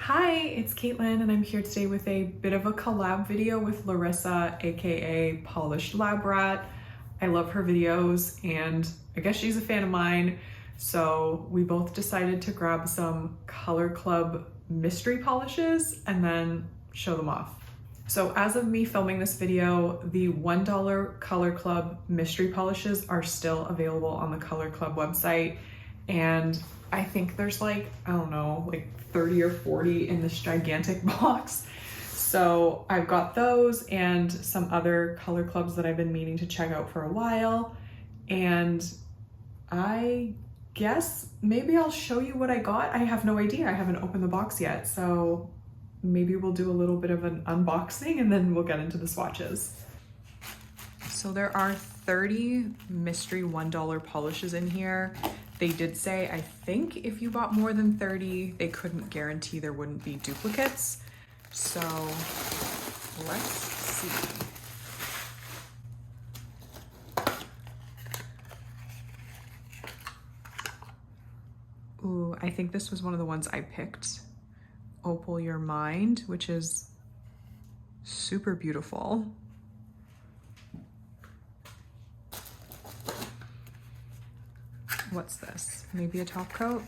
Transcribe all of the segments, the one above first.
Hi, it's Caitlin and I'm here today with a bit of a collab video with Larissa, aka Polished Lab Rat. I love her videos and I guess she's a fan of mine, so we both decided to grab some Color Club mystery polishes and then show them off. So as of me filming this video, the $1 Color Club mystery polishes are still available on the Color Club website, and I think there's like, I don't know, like 30 or 40 in this gigantic box. So I've got those and some other Color Clubs that I've been meaning to check out for a while. And I guess maybe I'll show you what I got. I have no idea. I haven't opened the box yet. So maybe we'll do a little bit of an unboxing and then we'll get into the swatches. So there are 30 mystery $1 polishes in here. They did say, I think if you bought more than 30, they couldn't guarantee there wouldn't be duplicates. So let's see. Ooh, I think this was one of the ones I picked. Opal Your Mind, which is super beautiful. What's this? Maybe a top coat?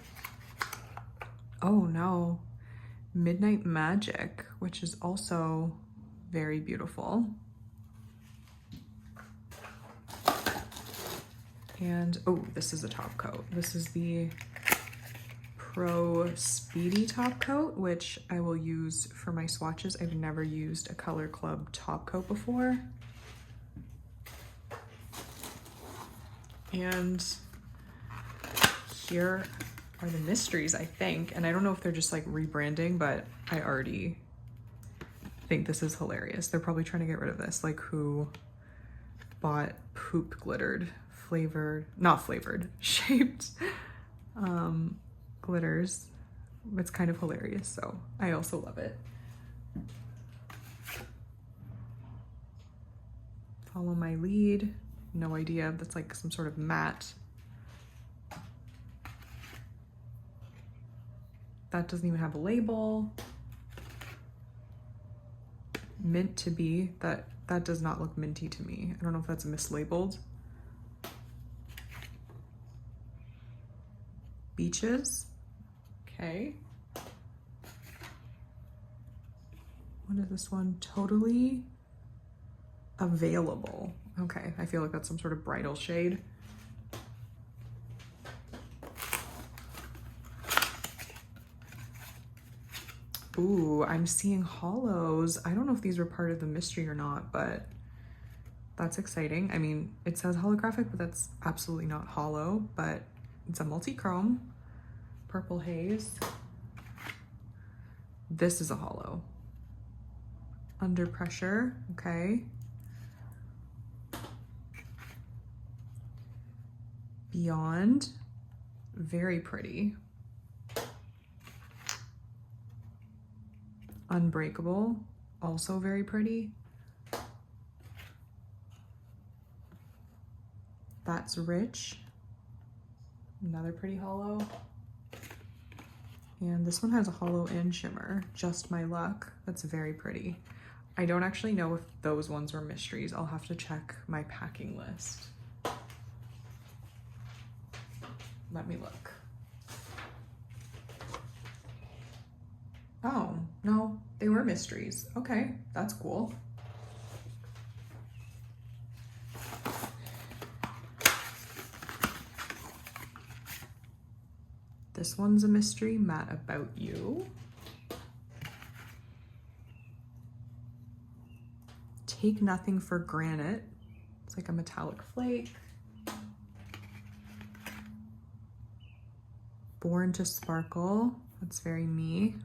Oh no, Midnight Magic, which is also very beautiful. And oh, this is a top coat. This is the Pro Speedy top coat, which I will use for my swatches. I've never used a Color Club top coat before. And here are the mysteries, I think. And I don't know if they're just like rebranding, but I already think this is hilarious. They're probably trying to get rid of this. Like, who bought poop glittered, flavored, not flavored, shaped glitters? It's kind of hilarious, so I also love it. Follow My Lead. No idea. That's like some sort of matte. That doesn't even have a label. Mint to Be. That does not look minty to me. I don't know if that's mislabeled. Beaches. Okay. What is this one? Totally Available. Okay, I feel like that's some sort of bridal shade. Ooh, I'm seeing hollows. I don't know if these were part of the mystery or not, but that's exciting. I mean, it says holographic, but that's absolutely not hollow, but it's a multi-chrome. Purple Haze. This is a hollow. Under Pressure, okay. Beyond, very pretty. Unbreakable, also very pretty. That's Rich, another pretty hollow. And this one has a hollow and shimmer, Just My Luck. That's very pretty. I don't actually know if those ones were mysteries. I'll have to check my packing list. Let me look. Oh, no, they were mysteries. Okay, that's cool. This one's a mystery, Matte About You. Take Nothing for Granted. It's like a metallic flake. Born to Sparkle. That's very me.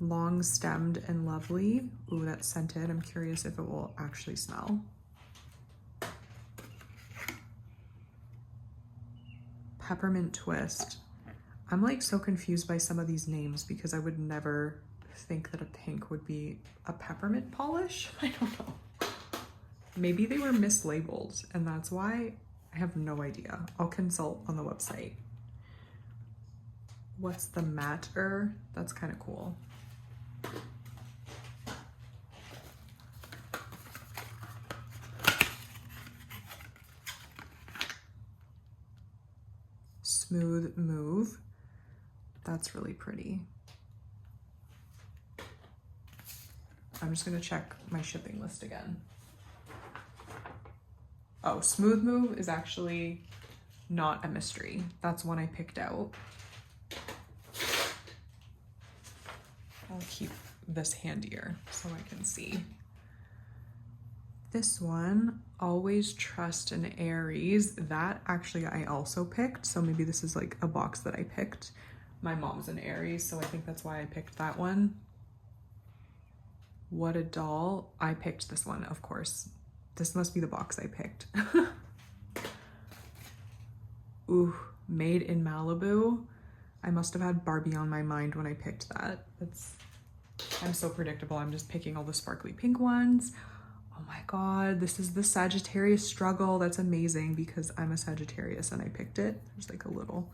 Long Stemmed and Lovely. Ooh, that's scented. I'm curious if it will actually smell. Peppermint Twist. I'm like so confused by some of these names because I would never think that a pink would be a peppermint polish. I don't know. Maybe they were mislabeled and that's why. I have no idea. I'll consult on the website. What's the matter? That's kind of cool. Smooth Move. That's really pretty. I'm just gonna check my shipping list again. Oh, Smooth Move is actually not a mystery. That's one I picked out. I'll keep this handier so I can see. This one, Always Trust an Aries. That actually I also picked. So maybe this is like a box that I picked. My mom's an Aries, so I think that's why I picked that one. What a Doll. I picked this one, of course. This must be the box I picked. Ooh, Made in Malibu. I must have had Barbie on my mind when I picked that. I'm so predictable. I'm just picking all the sparkly pink ones. Oh my God, this is the Sagittarius Struggle. That's amazing because I'm a Sagittarius and I picked it. There's like a little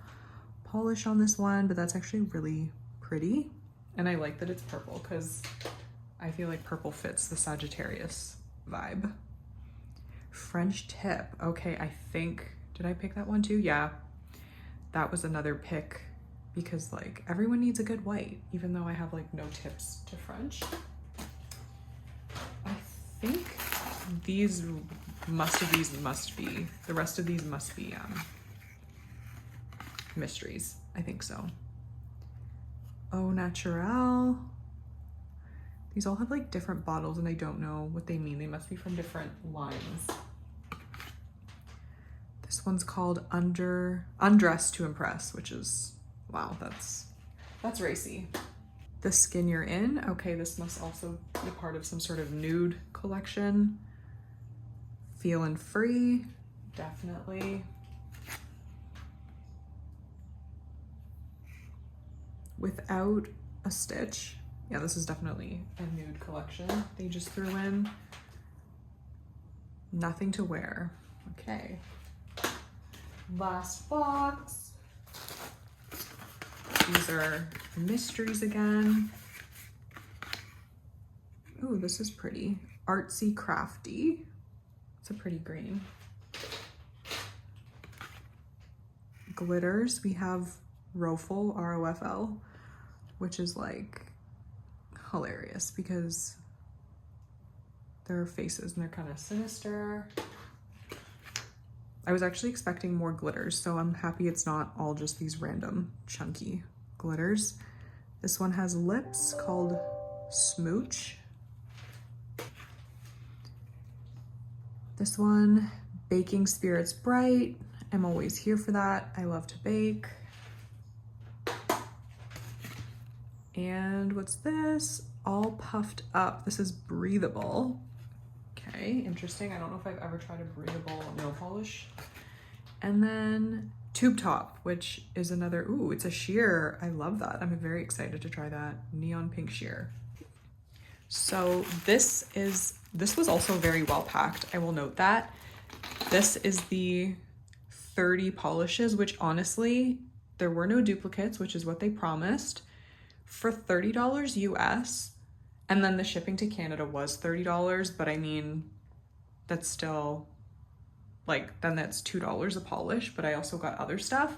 polish on this one, but that's actually really pretty. And I like that it's purple because I feel like purple fits the Sagittarius vibe. French Tip. Okay, I think, did I pick that one too? Yeah, that was another pick because like everyone needs a good white, even though I have like no tips to French. I think the rest of these must be mysteries. I think so. Au Naturel. These all have like different bottles and I don't know what they mean. They must be from different lines. This one's called Undress to Impress, which is, wow, that's racy. The Skin You're In. Okay, this must also be part of some sort of nude collection. Feelin' Free, definitely. Without a Stitch. Yeah, this is definitely a nude collection they just threw in. Nothing to Wear. Okay. Last box. These are mysteries again. Ooh, this is pretty. Artsy Crafty. It's a pretty green. Glitters. We have Rofl, R-O-F-L, which is like hilarious because there are faces and they're kind of sinister. I was actually expecting more glitters, so I'm happy it's not all just these random chunky glitters. This one has lips called Smooch. This one, Baking Spirits Bright. I'm always here for that. I love to bake. And what's this? All Puffed Up. This is breathable. Okay, interesting. I don't know if I've ever tried a breathable nail polish. And then Tube Top, which is another, ooh, it's a sheer. I love that. I'm very excited to try that. Neon pink sheer. So this was also very well packed. I will note that. This is the 30 polishes, which honestly, there were no duplicates, which is what they promised, for $30 US. And then the shipping to Canada was $30, but I mean, that's still like, then that's $2 a polish, but I also got other stuff.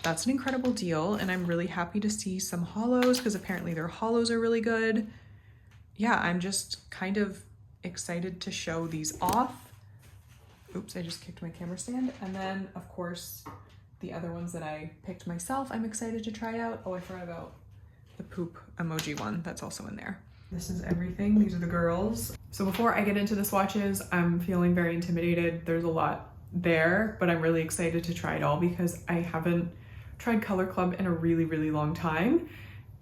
That's an incredible deal. And I'm really happy to see some hollows because apparently their hollows are really good. Yeah, I'm just kind of excited to show these off. Oops, I just kicked my camera stand. And then of course, the other ones that I picked myself, I'm excited to try out. Oh, I forgot about the poop emoji one that's also in there. This is everything. These are the girls. So before I get into the swatches, I'm feeling very intimidated. There's a lot there, but I'm really excited to try it all because I haven't tried Color Club in a really, really long time.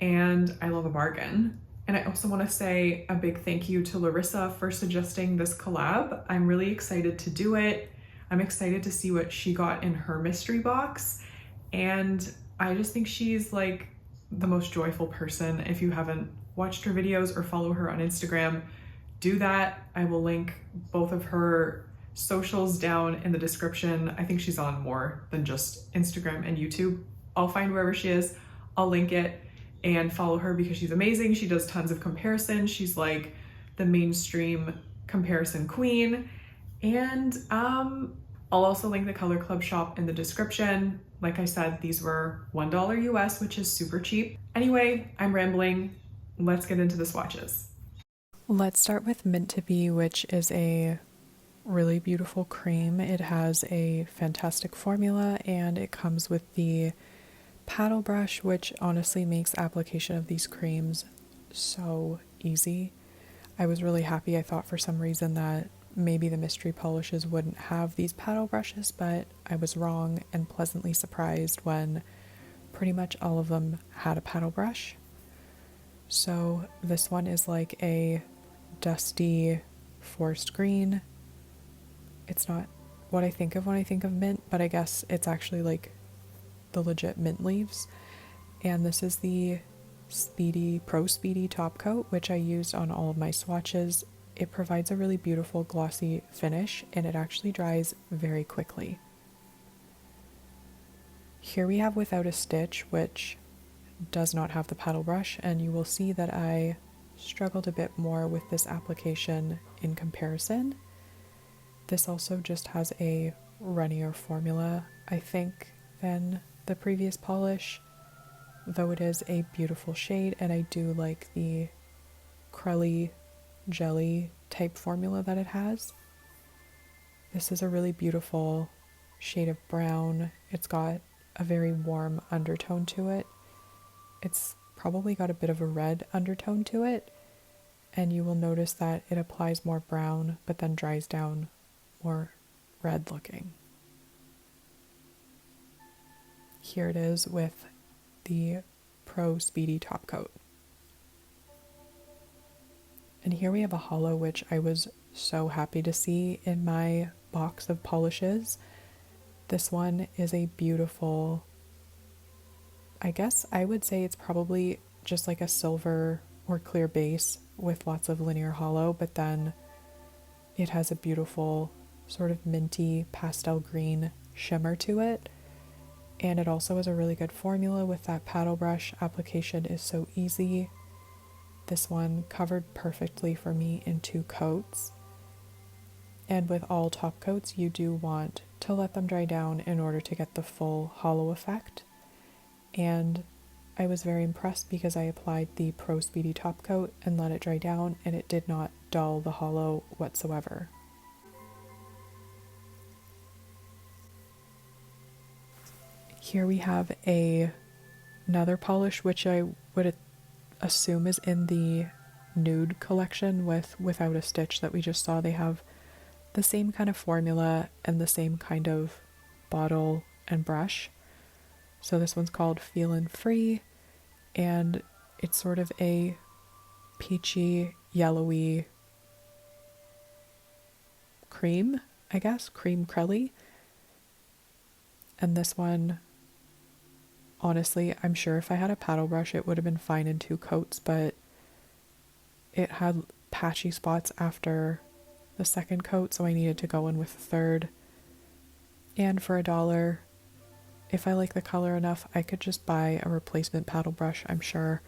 And I love a bargain. And I also want to say a big thank you to Larissa for suggesting this collab. I'm really excited to do it. I'm excited to see what she got in her mystery box. And I just think she's like the most joyful person. If you haven't watched her videos or follow her on Instagram, do that. I will link both of her socials down in the description. I think she's on more than just Instagram and YouTube, I'll find wherever she is, I'll link it and follow her because she's amazing. She does tons of comparisons. She's like the mainstream comparison queen. And I'll also link the Color Club shop in the description. Like I said, these were $1 US, which is super cheap. Anyway, I'm rambling. Let's get into the swatches. Let's start with Mint to Be, which is a really beautiful cream. It has a fantastic formula and it comes with the paddle brush, which honestly makes application of these creams so easy. I was really happy. I thought for some reason that maybe the mystery polishes wouldn't have these paddle brushes, but I was wrong and pleasantly surprised when pretty much all of them had a paddle brush. So this one is like a dusty forest green. It's not what I think of when I think of mint, but I guess it's actually like the legit mint leaves. And this is the Pro Speedy top coat, which I used on all of my swatches. It provides a really beautiful glossy finish and it actually dries very quickly. Here we have Without a Stitch, which does not have the paddle brush, and you will see that I struggled a bit more with this application in comparison. This also just has a runnier formula, I think, than the previous polish, though it is a beautiful shade, and I do like the crelly jelly type formula that it has. This is a really beautiful shade of brown. It's got a very warm undertone to it. It's probably got a bit of a red undertone to it, and you will notice that it applies more brown but then dries down more red looking. Here it is with the Pro Speedy top coat. And here we have a holo, which I was so happy to see in my box of polishes. This one is a beautiful, I guess I would say it's probably just like a silver or clear base with lots of linear holo, but then it has a beautiful sort of minty pastel green shimmer to it. And it also has a really good formula with that paddle brush. Application is so easy. This one covered perfectly for me in 2 coats. And with all top coats, you do want to let them dry down in order to get the full holo effect. And I was very impressed because I applied the Pro Speedy top coat and let it dry down, and it did not dull the holo whatsoever. Here we have another polish, which I would assume is in the nude collection with Without a Stitch that we just saw. They have the same kind of formula and the same kind of bottle and brush. So this one's called Feelin' Free, and it's sort of a peachy, yellowy cream, I guess, cream crelly. And this one, honestly, I'm sure if I had a paddle brush it would have been fine in 2 coats, but it had patchy spots after the second coat, so I needed to go in with a third. And for $1, if I like the color enough, I could just buy a replacement paddle brush. I'm sure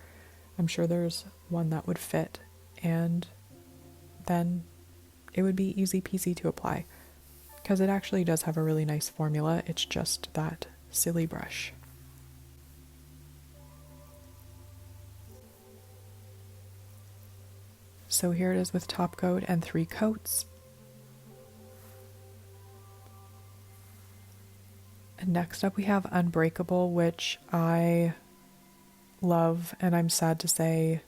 there's one that would fit, and then it would be easy peasy to apply because it actually does have a really nice formula. It's just that silly brush. So here it is with top coat and 3 coats. And next up we have Unbreakable, which I love, and I'm sad to say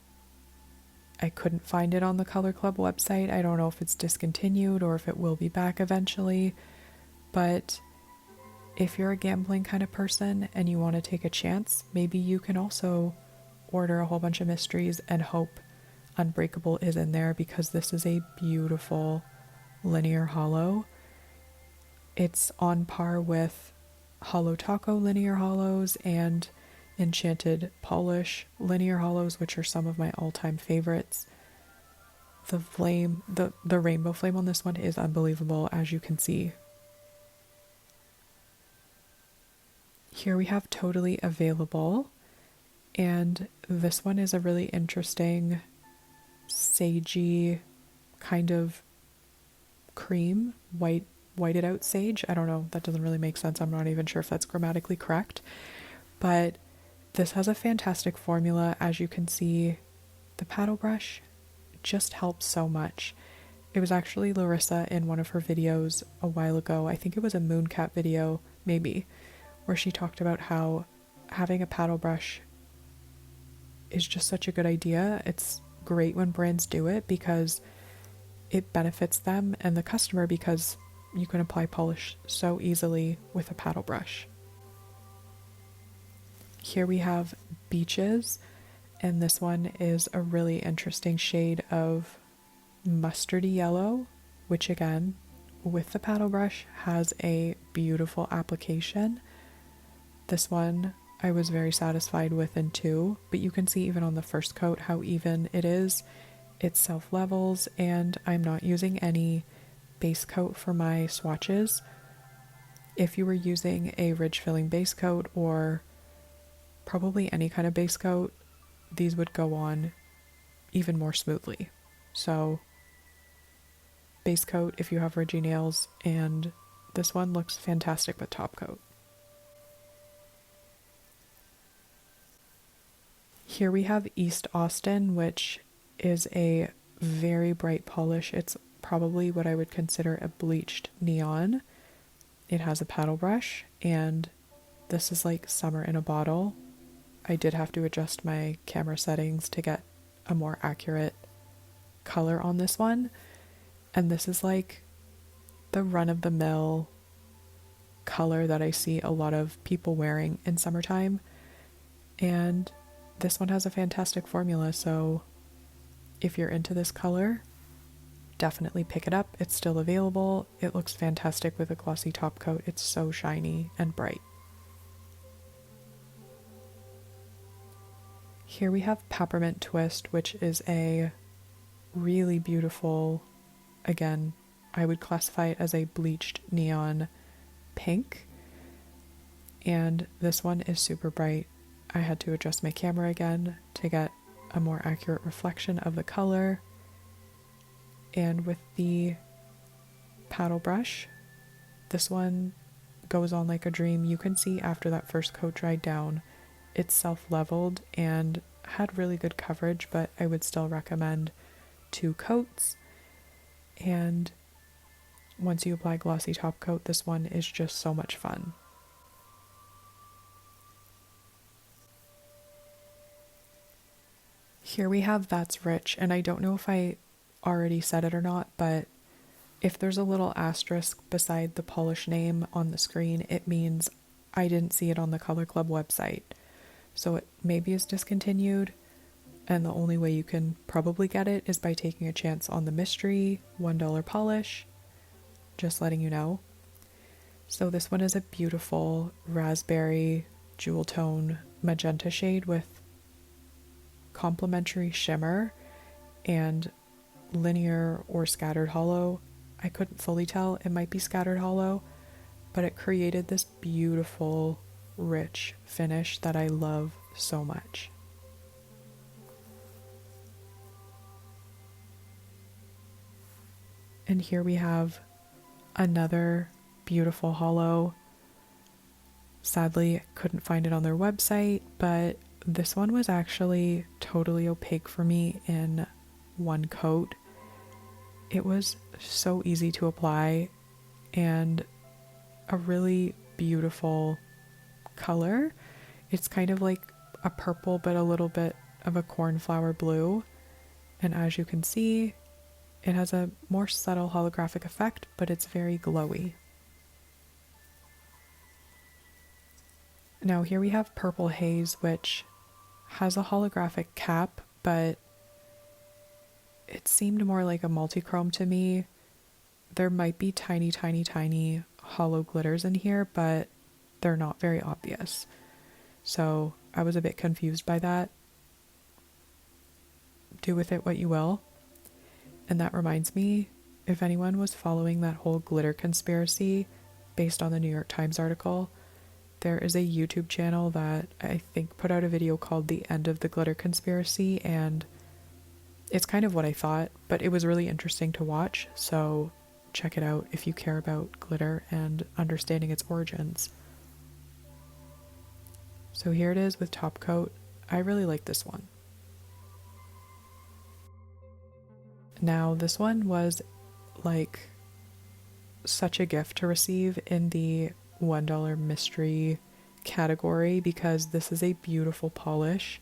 I couldn't find it on the Color Club website. I don't know if it's discontinued or if it will be back eventually, but if you're a gambling kind of person and you want to take a chance, maybe you can also order a whole bunch of mysteries and hope Unbreakable is in there, because this is a beautiful linear holo. It's on par with Holo Taco linear holos and Enchanted Polish linear holos, which are some of my all-time favorites. The flame, the rainbow flame on this one is unbelievable, as you can see. Here we have Totally Available, and this one is a really interesting sagey kind of cream, whited out sage. I don't know, that doesn't really make sense. I'm not even sure if that's grammatically correct, but this has a fantastic formula. As you can see, the paddle brush just helps so much. It was actually Larissa in one of her videos a while ago, I think it was a Mooncat video, maybe, where she talked about how having a paddle brush is just such a good idea. It's great when brands do it because it benefits them and the customer, because you can apply polish so easily with a paddle brush. Here we have Beaches, and this one is a really interesting shade of mustardy yellow, which again, with the paddle brush, has a beautiful application. This one I was very satisfied with in two, but you can see even on the first coat how even it is. It self-levels, and I'm not using any base coat for my swatches. If you were using a ridge filling base coat or probably any kind of base coat, these would go on even more smoothly. So base coat if you have ridgy nails, and this one looks fantastic with top coat. Here we have East Austin, which is a very bright polish. It's probably what I would consider a bleached neon. It has a paddle brush, and this is like summer in a bottle. I did have to adjust my camera settings to get a more accurate color on this one. And this is like the run-of-the-mill color that I see a lot of people wearing in summertime. And this one has a fantastic formula, so if you're into this color, definitely pick it up. It's still available. It looks fantastic with a glossy top coat. It's so shiny and bright. Here we have Peppermint Twist, which is a really beautiful, again, I would classify it as a bleached neon pink. And this one is super bright. I had to adjust my camera again to get a more accurate reflection of the color. And with the paddle brush, this one goes on like a dream. You can see after that first coat dried down, it's self-leveled and had really good coverage, but I would still recommend 2 coats. And once you apply glossy top coat, this one is just so much fun. Here we have That's Rich, and I don't know if I already said it or not, but if there's a little asterisk beside the polish name on the screen, it means I didn't see it on the Color Club website. So it maybe is discontinued, and the only way you can probably get it is by taking a chance on the mystery $1 polish. Just letting you know. So this one is a beautiful raspberry jewel tone magenta shade with complementary shimmer and linear or scattered hollow. I couldn't fully tell, it might be scattered hollow, but it created this beautiful rich finish that I love so much. And here we have another beautiful hollow. Sadly, couldn't find it on their website, but this one was actually totally opaque for me in one coat. It was so easy to apply and a really beautiful color. It's kind of like a purple, but a little bit of a cornflower blue. And as you can see, it has a more subtle holographic effect, but it's very glowy. Now here we have Purple Haze, which has a holographic cap, but it seemed more like a multi-chrome to me. There might be tiny, tiny, tiny hollow glitters in here, but they're not very obvious. So I was a bit confused by that. Do with it what you will. And that reminds me, if anyone was following that whole glitter conspiracy based on the New York Times article, there is a YouTube channel that I think put out a video called The End of the Glitter Conspiracy, and it's kind of what I thought, but it was really interesting to watch, so check it out if you care about glitter and understanding its origins. So here it is with top coat. I really like this one. Now this one was like such a gift to receive in the $1 mystery category because this is a beautiful polish.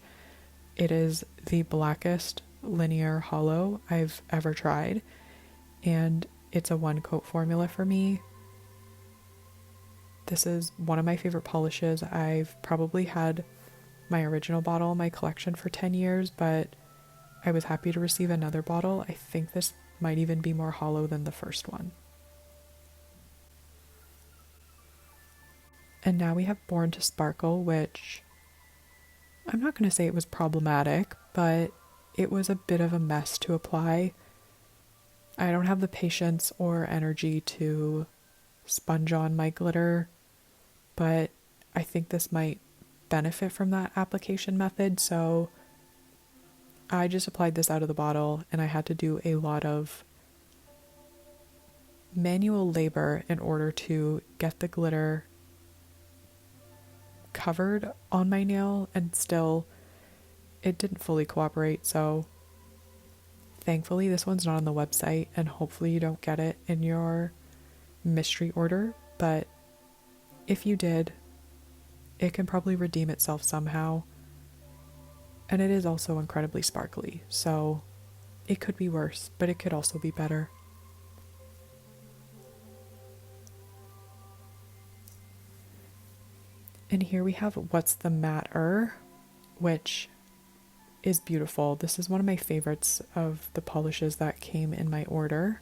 It is the blackest linear hollow I've ever tried, and it's a one coat formula for me. This is one of my favorite polishes. I've probably had my original bottle in my collection for 10 years, but I was happy to receive another bottle. I think this might even be more hollow than the first one. And now we have Born to Sparkle, which I'm not going to say it was problematic, but it was a bit of a mess to apply. I don't have the patience or energy to sponge on my glitter, but I think this might benefit from that application method, so I just applied this out of the bottle, and I had to do a lot of manual labor in order to get the glitter covered on my nail, and still it didn't fully cooperate. So thankfully this one's not on the website, and hopefully you don't get it in your mystery order, but if you did, it can probably redeem itself somehow. And it is also incredibly sparkly, so it could be worse, but it could also be better. And here we have What's the Matter, which is beautiful. This is one of my favorites of the polishes that came in my order.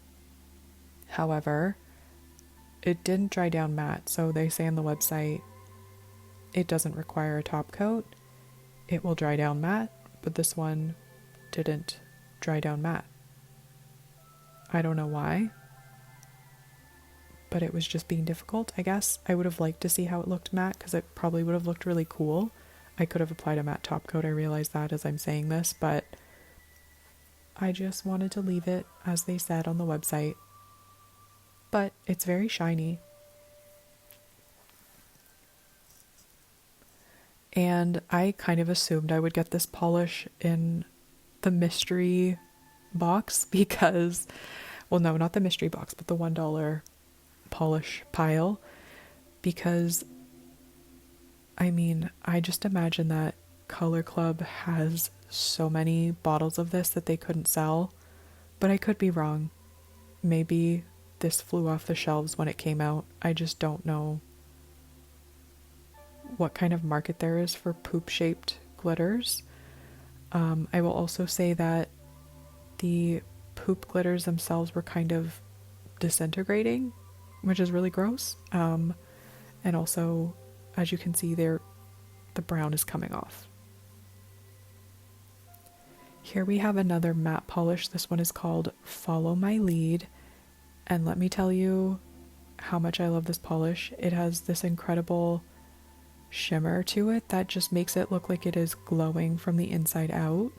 However, it didn't dry down matte, so they say on the website it doesn't require a top coat. It will dry down matte, but this one didn't dry down matte. I don't know why, but it was just being difficult, I guess. I would have liked to see how it looked matte because it probably would have looked really cool. I could have applied a matte top coat, I realize that as I'm saying this, but I just wanted to leave it as they said on the website. But it's very shiny. And I kind of assumed I would get this polish in the mystery box because, well, no, not the mystery box, but the $1 polish pile, because I mean, I just imagine that Color Club has so many bottles of this that they couldn't sell, but I could be wrong. Maybe this flew off the shelves when it came out. I just don't know what kind of market there is for poop-shaped glitters. I will also say that the poop glitters themselves were kind of disintegrating, which is really gross. And also, as you can see there, the brown is coming off. Here we have another matte polish. This one is called Follow My Lead. And let me tell you how much I love this polish. It has this incredible shimmer to it that just makes it look like it is glowing from the inside out.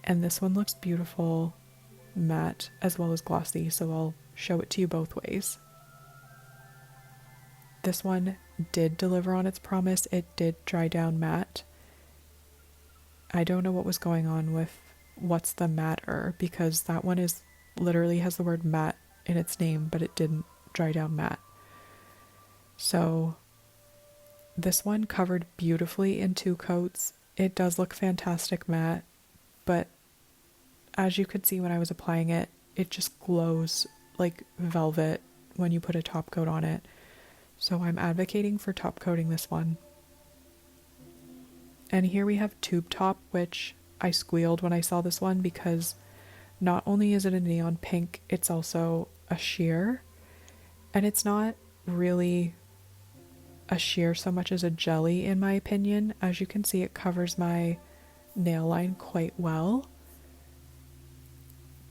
And this one looks beautiful matte as well as glossy, so I'll show it to you both ways. This one did deliver on its promise. It did dry down matte. I don't know what was going on with What's the Matter, because that one is literally has the word matte in its name, but it didn't dry down matte. So this one covered beautifully in 2 coats. It does look fantastic matte, but as you could see when I was applying it, it just glows like velvet when you put a top coat on it. So I'm advocating for top coating this one. And here we have Tube Top, which I squealed when I saw this one because not only is it a neon pink, it's also a sheer. And it's not really a sheer so much as a jelly in my opinion. As you can see, it covers my nail line quite well.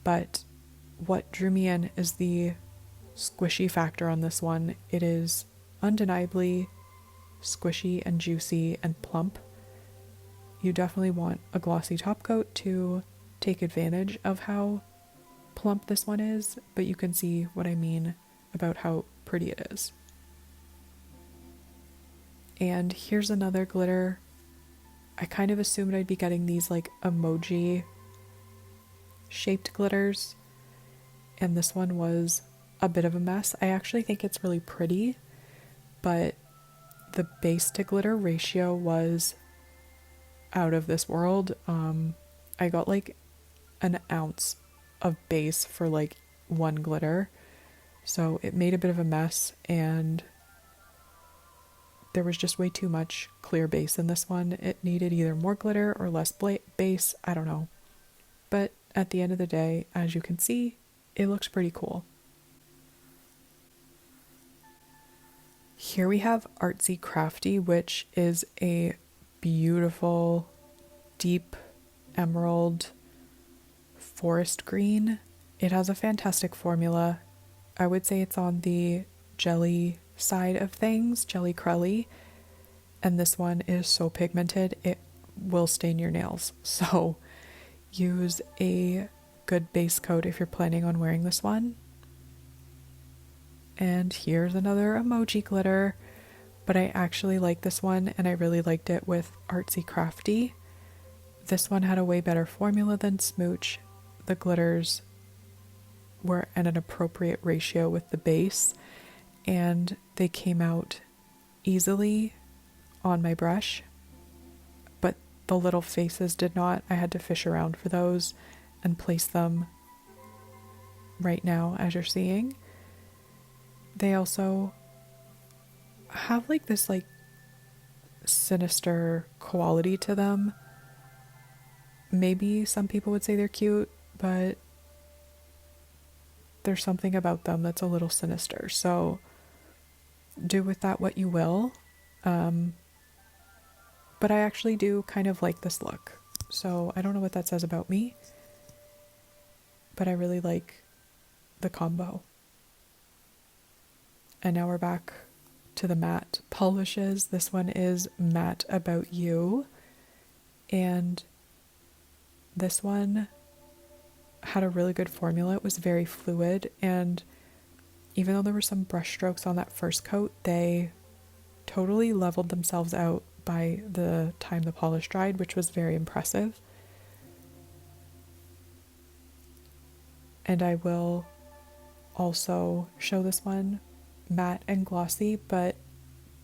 But what drew me in is the squishy factor on this one. It is undeniably squishy and juicy and plump. You definitely want a glossy top coat to take advantage of how plump this one is, but you can see what I mean about how pretty it is. And here's another glitter. I kind of assumed I'd be getting these like emoji shaped glitters, and this one was a bit of a mess. I actually think it's really pretty, but the base to glitter ratio was out of this world. I got like an ounce of base for like one glitter, so it made a bit of a mess, and there was just way too much clear base in this one. It needed either more glitter or less base, I don't know. But at the end of the day, as you can see, it looks pretty cool. Here we have Artsy Crafty, which is a beautiful deep emerald forest green. It has a fantastic formula. I would say it's on the jelly side of things, jelly crelly, and this one is so pigmented it will stain your nails. So use a good base coat if you're planning on wearing this one. And here's another emoji glitter, but I actually like this one, and I really liked it with Artsy Crafty. This one had a way better formula than Smooch. The glitters were at an appropriate ratio with the base, and they came out easily on my brush, but the little faces did not. I had to fish around for those and place them right now, as you're seeing. They also have like this like sinister quality to them. Maybe some people would say they're cute, but there's something about them that's a little sinister. So do with that what you will. But I actually do kind of like this look. So I don't know what that says about me, but I really like the combo. And now we're back to the matte polishes. This one is Matte About You, and this one had a really good formula. It was very fluid, and even though there were some brush strokes on that first coat, they totally leveled themselves out by the time the polish dried, which was very impressive. And I will also show this one matte and glossy, but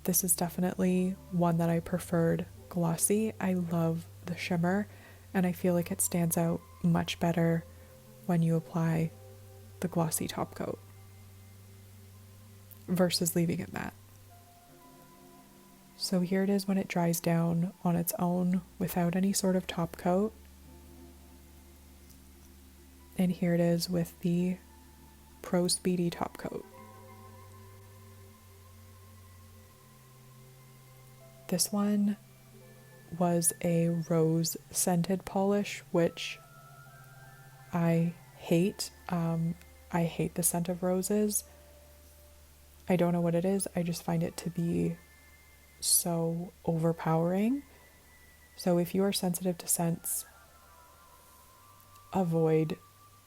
this is definitely one that I preferred glossy. I love the shimmer, and I feel like it stands out much better when you apply the glossy top coat versus leaving it matte. So here it is when it dries down on its own without any sort of top coat. And here it is with the Pro Speedy top coat. This one was a rose scented polish, which I hate. I hate the scent of roses. I don't know what it is. I just find it to be so overpowering. So if you are sensitive to scents, avoid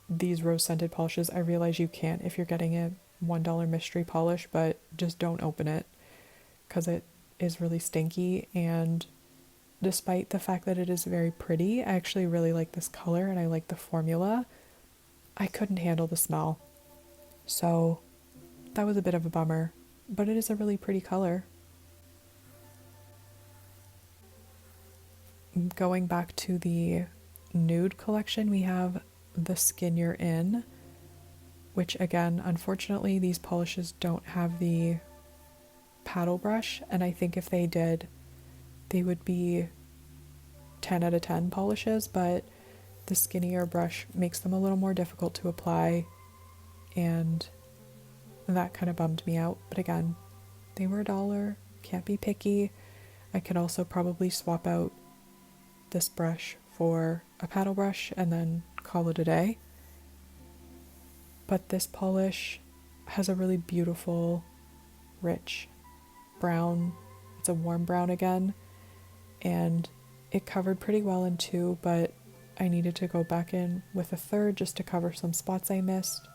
these rose scented polishes. I realize you can't if you're getting a $1 mystery polish, but just don't open it because it is really stinky. And despite the fact that it is very pretty, I actually really like this color and I like the formula. I couldn't handle the smell, so that was a bit of a bummer, but it is a really pretty color. Going back to the nude collection, we have the Skin You're In, which again, unfortunately, these polishes don't have the paddle brush, and I think if they did, they would be 10 out of 10 polishes, but the skinnier brush makes them a little more difficult to apply, and that kind of bummed me out. But again, they were $1, can't be picky. I could also probably swap out this brush for a paddle brush and then call it a day. But this polish has a really beautiful, rich brown It's a warm brown again, and it covered pretty well in two, but I needed to go back in with a third just to cover some spots I missed,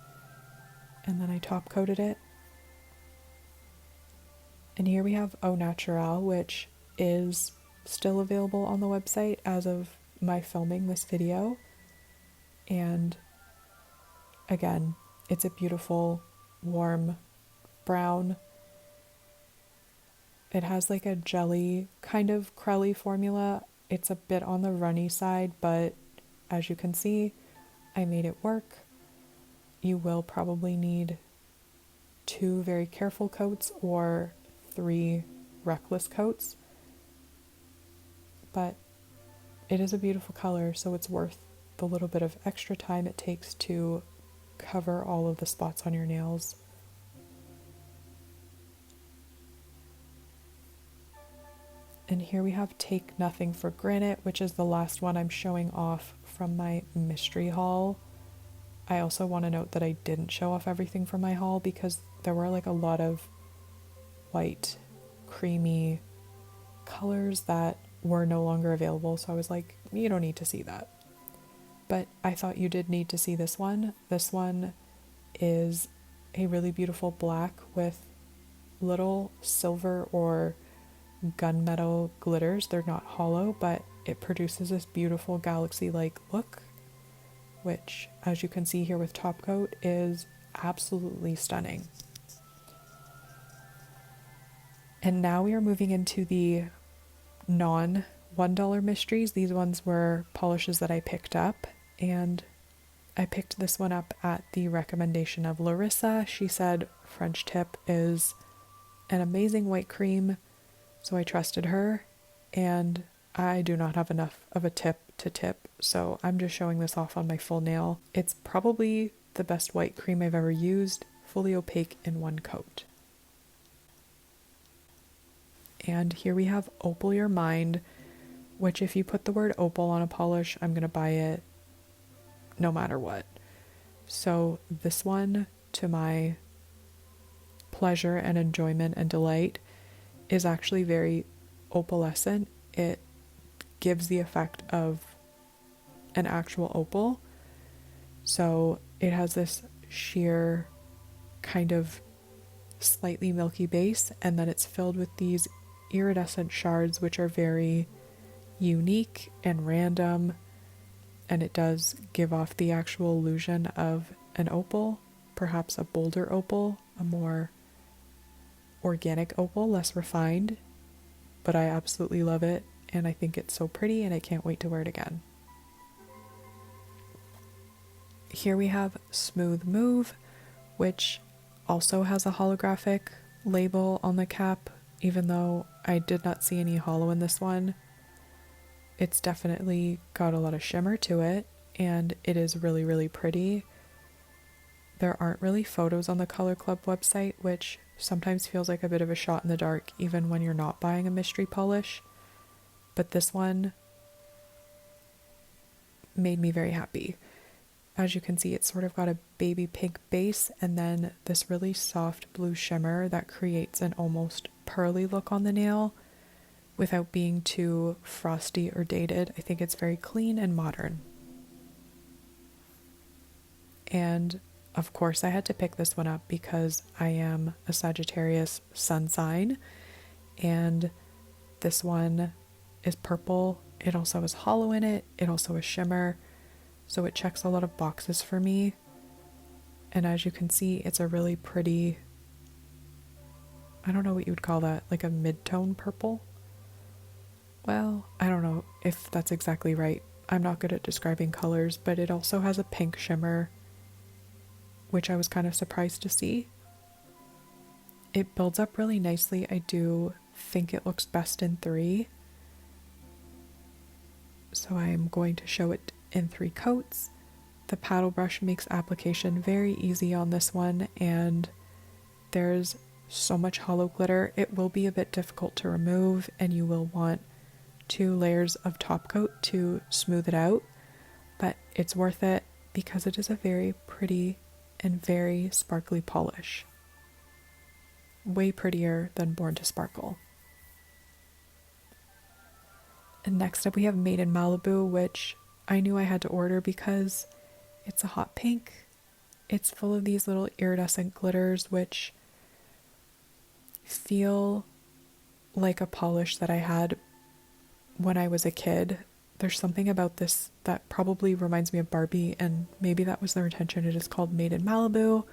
and then I top coated it. And here we have Au Naturel, which is still available on the website as of my filming this video. And again, it's a beautiful, warm brown. It has like a jelly kind of crelly formula. It's a bit on the runny side, but as you can see, I made it work. You will probably need 2 very careful coats or 3 reckless coats, but it is a beautiful color, so it's worth the little bit of extra time it takes to cover all of the spots on your nails. And here we have Take Nothing for Granted, which is the last one I'm showing off from my mystery haul. I also want to note that I didn't show off everything from my haul because there were like a lot of white, creamy colors that were no longer available. So I was like, you don't need to see that. But I thought you did need to see this one. This one is a really beautiful black with little silver or gunmetal glitters. They're not hollow, but it produces this beautiful galaxy-like look, which, as you can see here with top coat, is absolutely stunning. And now we are moving into the non $1 mysteries. These ones were polishes that I picked up, and I picked this one up at the recommendation of Larissa. She said French Tip is an amazing white cream, so I trusted her, and I do not have enough of a tip to tip, so I'm just showing this off on my full nail. It's probably the best white cream I've ever used, fully opaque in one coat. And here we have Opal Your Mind, which if you put the word opal on a polish, I'm going to buy it no matter what. So this one, to my pleasure and enjoyment and delight, is actually very opalescent. It gives the effect of an actual opal. So it has this sheer kind of slightly milky base, and then it's filled with these iridescent shards, which are very unique and random, and it does give off the actual illusion of an opal, perhaps a bolder opal, a more organic opal, less refined, but I absolutely love it, and I think it's so pretty, and I can't wait to wear it again. Here we have Smooth Move, which also has a holographic label on the cap, even though I did not see any holo in this one. It's definitely got a lot of shimmer to it, and it is really, really pretty. There aren't really photos on the Color Club website, which sometimes feels like a bit of a shot in the dark, even when you're not buying a mystery polish. But this one made me very happy. As you can see, it's sort of got a baby pink base and then this really soft blue shimmer that creates an almost pearly look on the nail without being too frosty or dated. I think it's very clean and modern. And of course, I had to pick this one up because I am a Sagittarius sun sign, and this one is purple. It also has holo in it. It also has shimmer, so it checks a lot of boxes for me. And as you can see, it's a really pretty, I don't know what you would call that, like a mid-tone purple? Well, I don't know if that's exactly right. I'm not good at describing colors, but it also has a pink shimmer, which I was kind of surprised to see. It builds up really nicely. I do think it looks best in 3. So I am going to show it in 3 coats. The paddle brush makes application very easy on this one, and there's so much holo glitter. It will be a bit difficult to remove, and you will want 2 layers of top coat to smooth it out, but it's worth it because it is a very pretty and very sparkly polish. Way prettier than Born to Sparkle. And next up we have Made in Malibu, which I knew I had to order because it's a hot pink. It's full of these little iridescent glitters, which feel like a polish that I had when I was a kid. There's something about this that probably reminds me of Barbie, and maybe that was their intention. It is called Made in Malibu,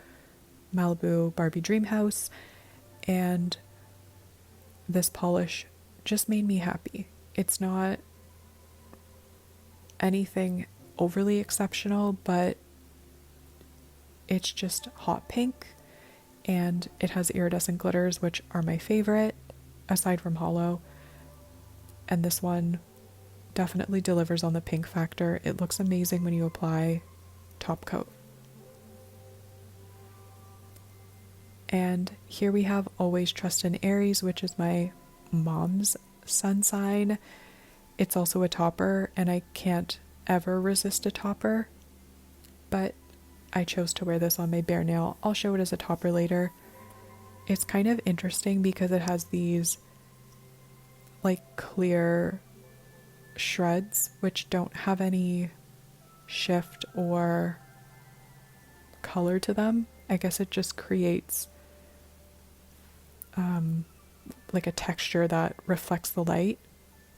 Malibu Barbie Dream House, and this polish just made me happy. It's not anything overly exceptional, but it's just hot pink, and it has iridescent glitters, which are my favorite, aside from Hollow. And this one definitely delivers on the pink factor. It looks amazing when you apply top coat. And here we have Always Trust in Aries, which is my mom's sun sign. It's also a topper, and I can't ever resist a topper, but I chose to wear this on my bare nail. I'll show it as a topper later. It's kind of interesting because it has these like clear shreds which don't have any shift or color to them. I guess it just creates like a texture that reflects the light,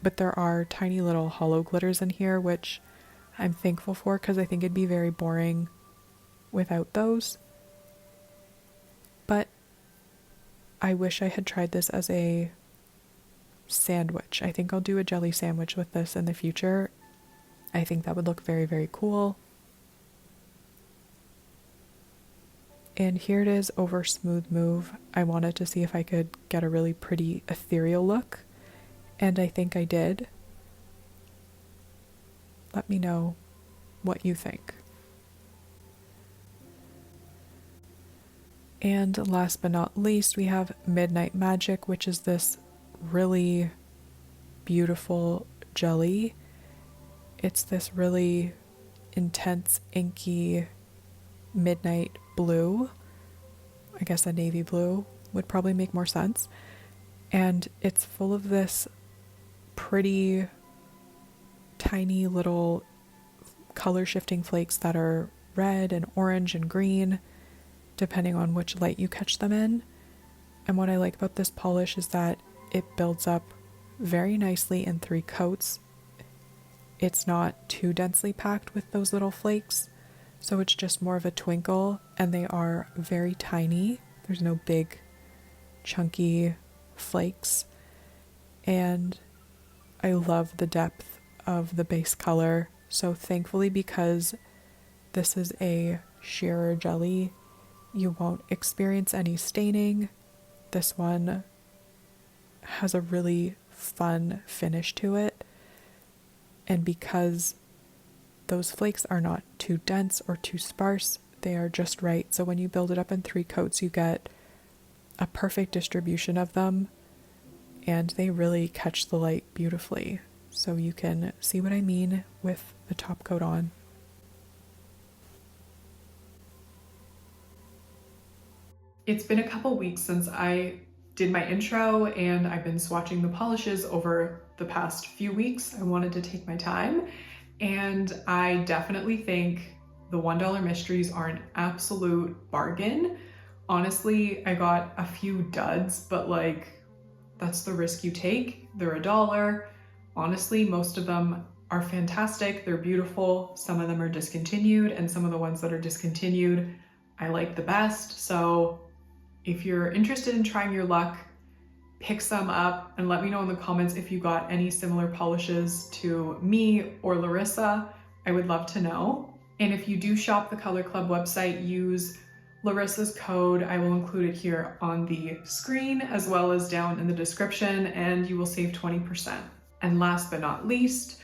but there are tiny little hollow glitters in here, which I'm thankful for because I think it'd be very boring without those. But I wish I had tried this as a sandwich. I think I'll do a jelly sandwich with this in the future. I think that would look very, very cool. And here it is over Smooth Move. I wanted to see if I could get a really pretty ethereal look, and I think I did. Let me know what you think. And last but not least, we have Midnight Magic, which is this really beautiful jelly. It's this really intense, inky midnight blue. I guess a navy blue would probably make more sense. And it's full of this pretty tiny little color shifting flakes that are red and orange and green, depending on which light you catch them in. And what I like about this polish is that it builds up very nicely in 3 coats. It's not too densely packed with those little flakes, so it's just more of a twinkle, and they are very tiny. There's no big chunky flakes, and I love the depth of the base color. So thankfully, because this is a sheer jelly, you won't experience any staining. This one has a really fun finish to it, and because those flakes are not too dense or too sparse, they are just right. So when you build it up in 3 coats, you get a perfect distribution of them, and they really catch the light beautifully. So you can see what I mean with the top coat on. It's been a couple weeks since I did my intro, and I've been swatching the polishes over the past few weeks. I wanted to take my time, and I definitely think the $1 mysteries are an absolute bargain. Honestly, I got a few duds, but like, that's the risk you take. They're $1. Honestly, most of them are fantastic. They're beautiful. Some of them are discontinued, and some of the ones that are discontinued I like the best. So if you're interested in trying your luck, pick some up and let me know in the comments if you got any similar polishes to me or Larissa. I would love to know. And if you do shop the Color Club website, use Larissa's code. I will include it here on the screen as well as down in the description, and you will save 20%. And last but not least,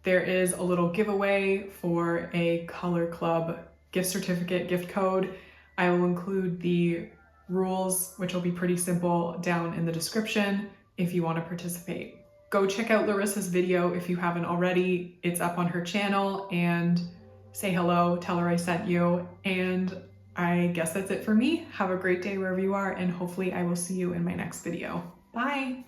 there is a little giveaway for a Color Club gift certificate gift code. I will include the rules, which will be pretty simple, down in the description if you want to participate. Go check out Larissa's video if you haven't already. It's up on her channel, and say hello, tell her I sent you, and I guess that's it for me. Have a great day wherever you are, and hopefully I will see you in my next video. Bye!